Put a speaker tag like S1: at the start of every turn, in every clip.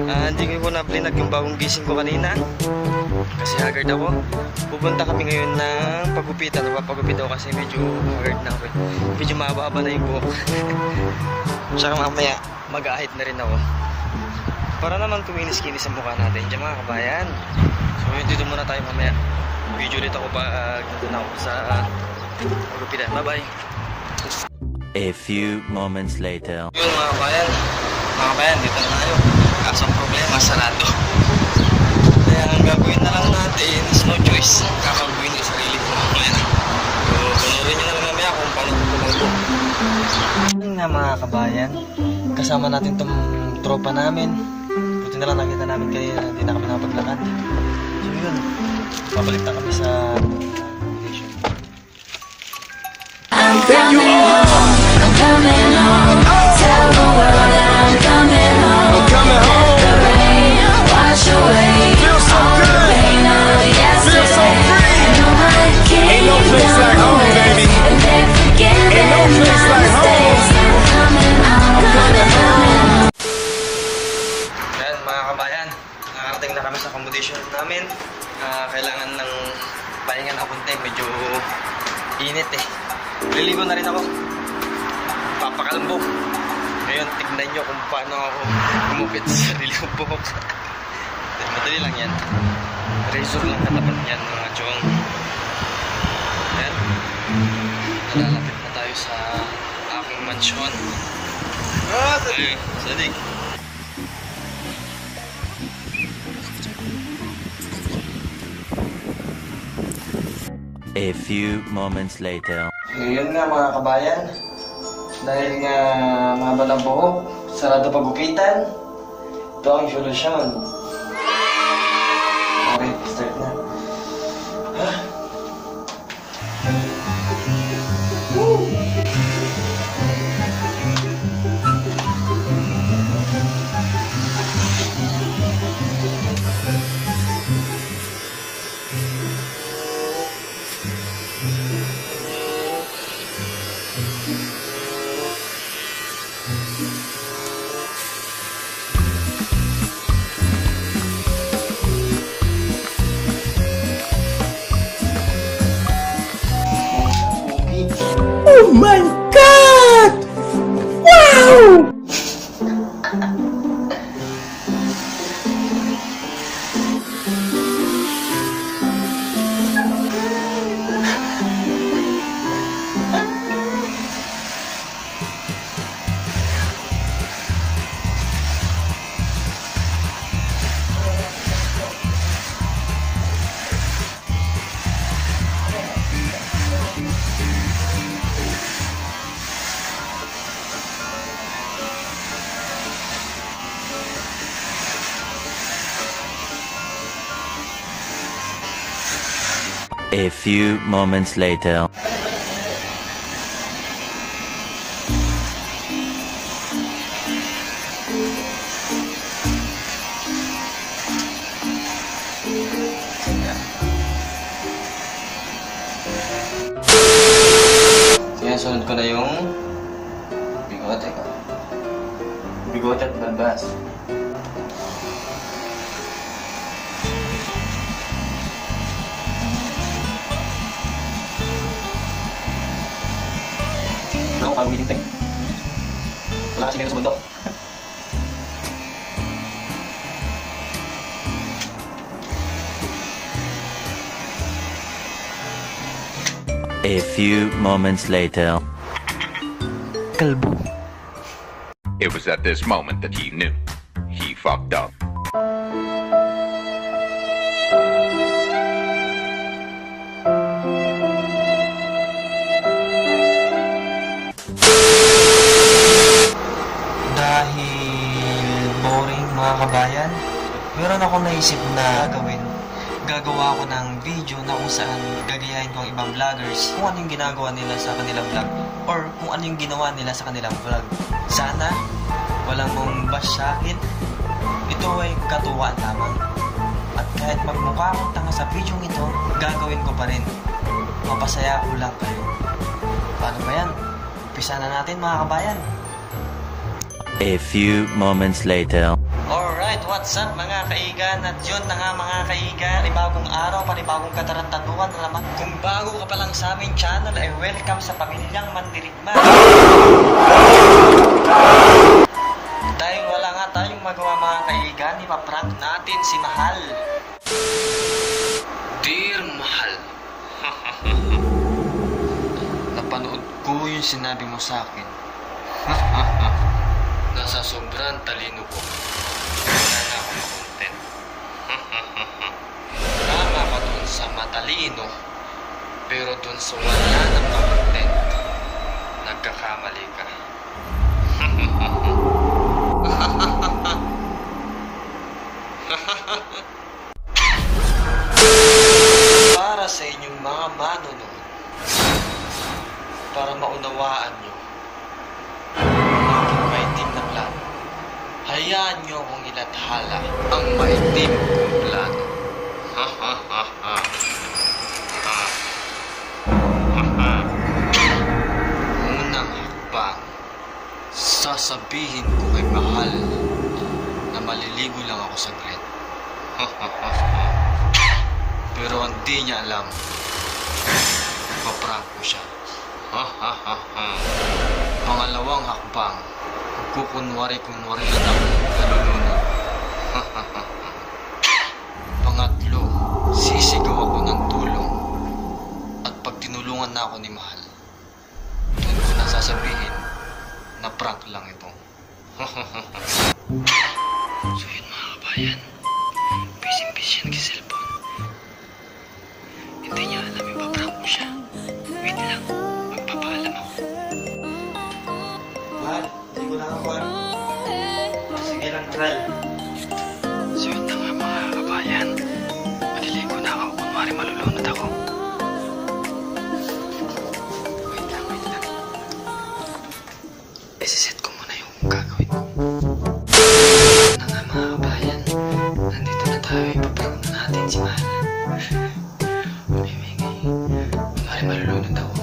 S1: Hindi ko na plinag yung bagong gising ko kanina kasi haggard ako. Pupunta kami ngayon ng pagupitan. Napapagupit ako kasi medyo haggard na ako. Medyo mahaba-haba na yung buhok. Tsaka mamaya mag-ahit na rin ako para naman kuminis-kinis ang mukha natin dyan mga kabayan. So dito muna tayo mamaya. Video ulit ako pag nandun ako sa pagupitan. Bye bye.
S2: A few moments later.
S1: Yun mga kabayan, dito na tayo. Kaso ang problema, sarado. Kaya ang gagawin na lang natin is no choice. Kakabuin yung sarili ko mamaya. So punurin nyo na lang mamaya kung paano pupunto. Yun nga mga kabayan, kasama natin tong tropa namin. Buti na lang nakita namin kanina, hindi na kami nakapaglakad. So yun, babalik na kami sa accommodation.
S3: I'm coming home, I'm coming home. Tell the world that I'm coming home. I'm coming home. Let the rain wash away all the pain of yesterday. Feel so free. No, I can't. Ain't no place like home, baby. And they forget ain't no place like home. I'm coming home, I'm coming home.
S1: Yan mga kabayan, nakarating na kami sa accommodation namin. Kailangan ng pahinga na konti, medyo init eh. Liligo na rin ako. Papakalbo. Ngayon, tignan nyo kung paano ako gumupit sa sarili kong buhok. Madali lang yan. Razor lang katapat yan mga chong. Ayan. Nalalapit na tayo sa aking mansyon. Sadig! Sadig!
S2: A few moments later.
S1: Ngayon nga mga kabayan, dahil nga mahaba ng buhok, sarado pagupitan, ito ang solusyon. Okay, start na.
S4: Oh my God! Wow!
S2: A few moments later.
S1: Sunod ko na yung bigote ko. Bigote at balbas. Ako parang meeting. Wala kasi meron sa bundok.
S2: A few moments later.
S1: Kalbo.
S5: It was at this moment that he knew he fucked up.
S1: Dahil boring mga kabayan, meron akong naisip na gawin. Gagawa ako ng video na kung saan gagayahin ko ang ibang vloggers kung ano yung ginagawa nila sa kanilang vlog or kung ano yung ginawa nila sa kanilang vlog. Sana walang mong bash sa akin. Ito ay katuwaan lamang. At kahit magmukha akong tanga sa video ito, gagawin ko pa rin. Mapasaya ko lang kayo. Paano ba yan? Umpisa na natin mga kabayan.
S2: A few moments later.
S1: Alright. Alright, what's up mga kaigan? At yun na nga mga kaigan, panibagong araw, panibagong katarantaduhan na naman. Kung bago ka pa lang sa aming channel, ay welcome sa Pamilyang Mandirigma. Dahil wala nga tayong magawa mga kaigan, ipaprank natin si Mahal. Dear Mahal, napanood ko yung sinabi mo sa akin. Nasa sobrang talino ko. Wala na akong makontent. Tama ka dun sa matalino, pero dun sa wala ng makontent, nagkakamali ka. Para sa inyong mga manonood, para maunawaan nyo ang maitim na plano, hayaan nyo akong ilathala ang maitim kong plano. Unang hakbang, sasabihin ko kay Mahal na maliligo lang ako saglit. Pero hindi niya alam, paprank ko siya. Pangalawang hakbang, kukunwari-kunwari na ako nalulunod. Pangatlo, sisigaw ako ng tulong. At pag tinulungan na ako ni Mahal, doon ko na sasabihin na prank lang ito. So yun mga kabayan, busy-busy siya nag-cellphone. Hindi niya alam yung paprank ko siya. Wait lang, magpapaalam ako. Mahal, hindi ko na ako sige lang, try. So yun na nga mga kabayan, maliligo na ako, kunwari malulunod ako. Wait lang. Isiset ko muna yung gagawin ko. Na nga mga kabayan, nandito na tayo, ipaprank na natin si Mahal. Umimingay, kunwari malulunod ako,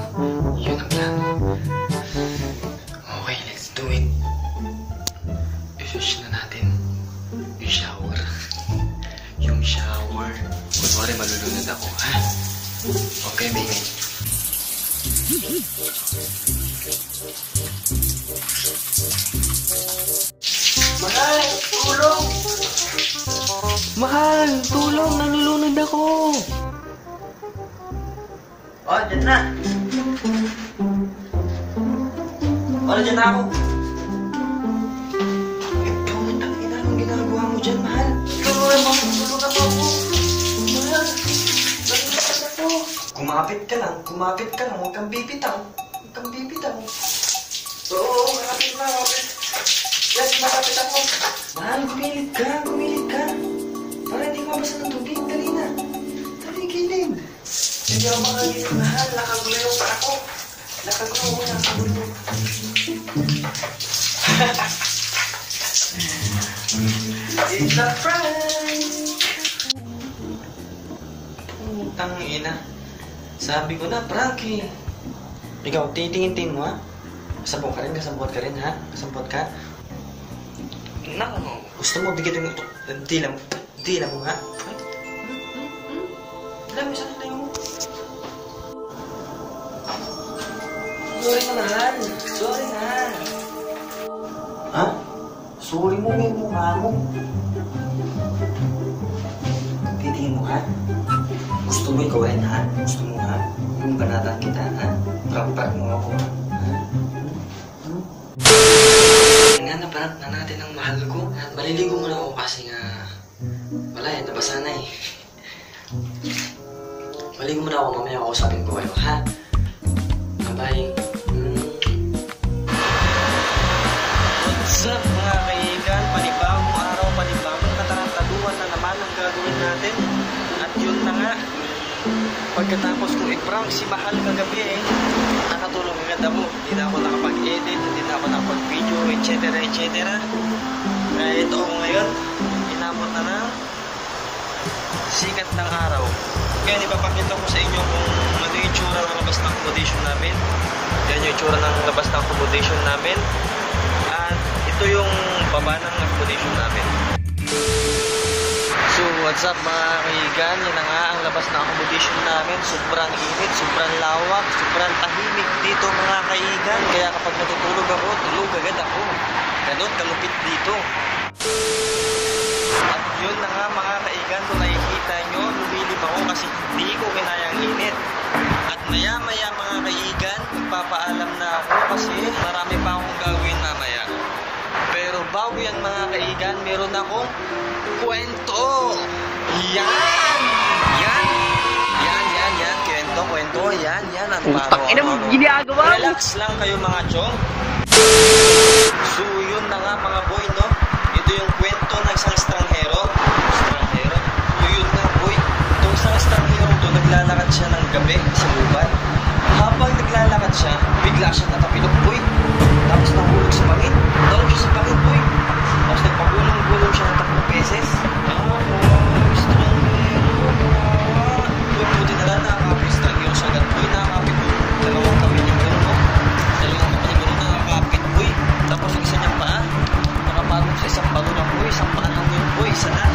S1: yun ang plano. Okay, let's do it. I-flush na natin yung shower. Yung shower. Kunwari malulunod ako, ha? Okay, baby. Mahal, tulong! Mahal, tulong! Nalulunod ako! Oh, dyan na! Oh, dyan na ako! Ikaw, tangina, anong ginagawa mo dyan, Mahal? Tulungan mo ako! Mahal, nalulunod ako! Kumapit ka lang, huwag kang bibitaw. Oo, malapit na, malapit. Yes, malapit ako. Mahal, gumilit ka. Para hindi mabasa ng tubig, dali na. Dali, gilid. Hindi ako makagilid, Mahal. Nakagulayo pa ako. It's a prank! Putang ina. Sabi ko na, prank eh. Ikaw, titingin-tingin mo ha? Kasabot ka rin ha? Kasabot ka? Naku, gusto mo bigyan mo ito. Dila mo ha? Dila mo sa tayo mo. Sorry na, Mahal. Sorry na. Ha? Sorry mo yung mukha mo. Titingin mo ha? Gusto mo ikaw rin ha? Gusto mo ha? Yung banatan kita ha? Prank mo ako ha? Nga na-prank na natin ang Mahal ko. Maliligo muna ako kasi nga wala eh, nabasa na eh. Maligo muna ako, mamaya kausapin ko kayo ha? Bye-bye. What's up mga kaigan? Panibagong araw, panibagong katarantaduhan na naman ang gagawin natin. At yun na nga, pagkatapos kong i-prank si Mahal kagabi eh, nakatulog agad ako. Hindi na ako nakapag-edit, hindi na ako nakapag-video, etc. Kaya ito ako ngayon, inabot na ng sikat ng araw. Kaya ipapakita ko sa inyo kung ano yung itsura ng labas ng accommodation namin. Yan yung itsura ng labas ng accommodation namin. At ito yung baba ng accommodation namin. So, what's up mga kaigan? Yan na nga ang labas na accommodation namin. Sobrang init, sobrang lawak, sobrang tahimik dito mga kaigan. Kaya kapag natutulog ako, tulog agad ako. Ganon kalupit dito. At yun na nga mga kaigan, kung nakikita nyo, lumilip ako kasi hindi ko kinayang init. At maya maya mga kaigan, magpapaalam na ako kasi marami pa akong gagawin mamaya. Pero bago yan mga kaigan, meron akong kwento. Yan! Kwento. Yan. Ano
S4: ginagawa?
S1: Relax lang kayo mga chong. So yun na nga mga boy, no? Ito yung kwento ng isang estranghero. So yun na boy. Itong isang estranghero to, naglalakad siya ng gabi sa lupan. Habang naglalakad siya, bigla siya natapilok boy. Tapos nahulog sa pangit. Nahulog siya sa pangit boy. Tapos nagpagulong-gulong siya ng 3 beses. Buti na lang nakakapit sa estranghero siya agad boy. Nakakapit boy. Dalawang kami niya gano'n, no? Dalawang kami niya gano'n nakakapit boy. Tapos yung isa niyang paa, nakapagod sa isang palo lang boy. Isang paa lang yun boy. Isa lang.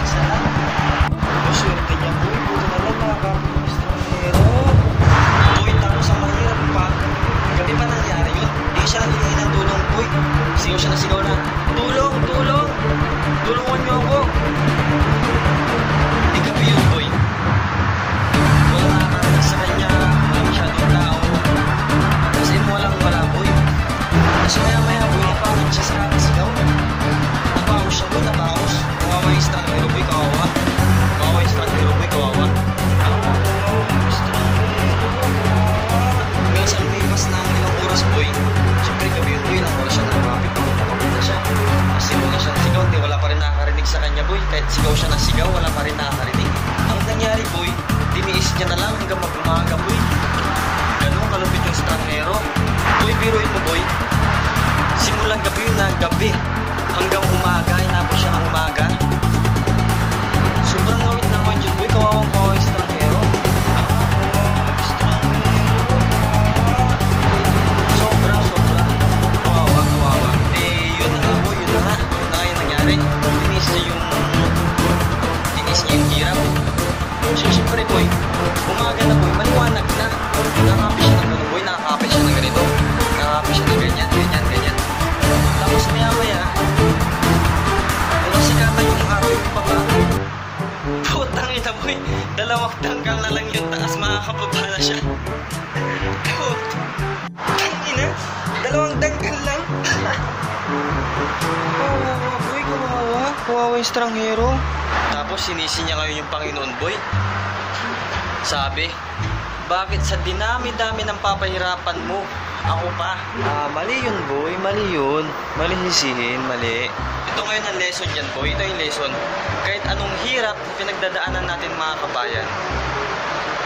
S1: Tapos swerte niya boy. Buti na lang nakakapit sa estranghero. Boy, tapos ang mahirap pa, gabi pa nangyari yun. Hindi siya nangyayari ng tulong boy. Sigaw siya na sigaw na, tulong! Tulungan niyo ako! Hindi gabi yun boy. Wala nakakarating sa kanya, wala masyadong tao. Kasi wala boy. Kasi maya boy, napakot siya sa sigaw. Napakot siya boy, napakot. Kawawa yung estranghero boy, kawawa. Minsan lumipas na ang ilang oras boy. Siyempre gabi yun boy, ilang oras siya nakakapit. Nakapagod na siya. Kasi wala siya sigaw, hindi wala pa rin nakakarinig sa kanya boy. Kahit sigaw siya ng sigaw, wala pa rin nakakarinig. Ang nangyari boy, diniis niya na lang hanggang mag-umaga boy. Ganun kalupit yung estranghero. Boy, biruin mo boy. Simulang gabi yun na gabi. Hanggang umaga, inabot siya ng umaga. Sobrang ngawit na ngawit yun boy, kawawang estranghero. Sobra. Kawawa. Yun na nga boy, yun na nga yung nangyari. Dinis niya yung hirap. So siyempre boy, umaga na boy, maliwanag na. Nakakapit siya ng boy, nakakapit siya ng ganito. Nakakapit siya ng ganyan. Tapos maya sikatan yung araw yung baba. Putang ina boy, 2 tangkal na lang yung taas, makakababa na siya. Putang ina, 2 tangkal lang. Kawawa yung estranghero. Tapos sinisi niya ngayon yung Panginoon boy. Sabi, bakit sa dinami-dami ng papahirapan mo, ako pa? Mali yun boy, mali yun. Mali sisihin, mali. Ito ngayon ang lesson yan boy, ito yung lesson. Kahit anong hirap pinagdadaanan natin mga kabayan,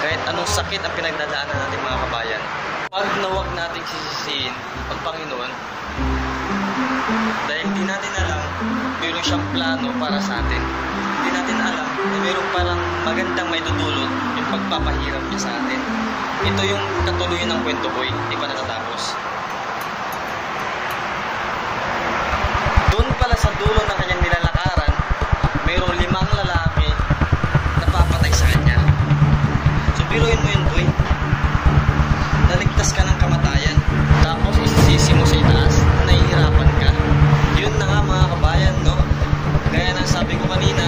S1: kahit anong sakit ang pinagdadaanan natin mga kabayan, wag na wag nating sisisihin ang Panginoon. Dahil di natin alam, mayroon siyang plano para sa atin. Di natin alam na mayroon parang magandang maidudulot yung pagpapahirap niya sa atin. Ito yung katuloyan ng kwento boy, di pa natatapos. Doon pala sa dulo ng kanyang nilalakaran, mayroong 5 lalaki na papatay sa kanya. So biruin mo yun boy, naligtas ka ng kamatayan, tapos isisisi mo sa itaas, nahihirapan ka. Yun na nga mga kabayan, no? Gaya ng sabi ko kanina,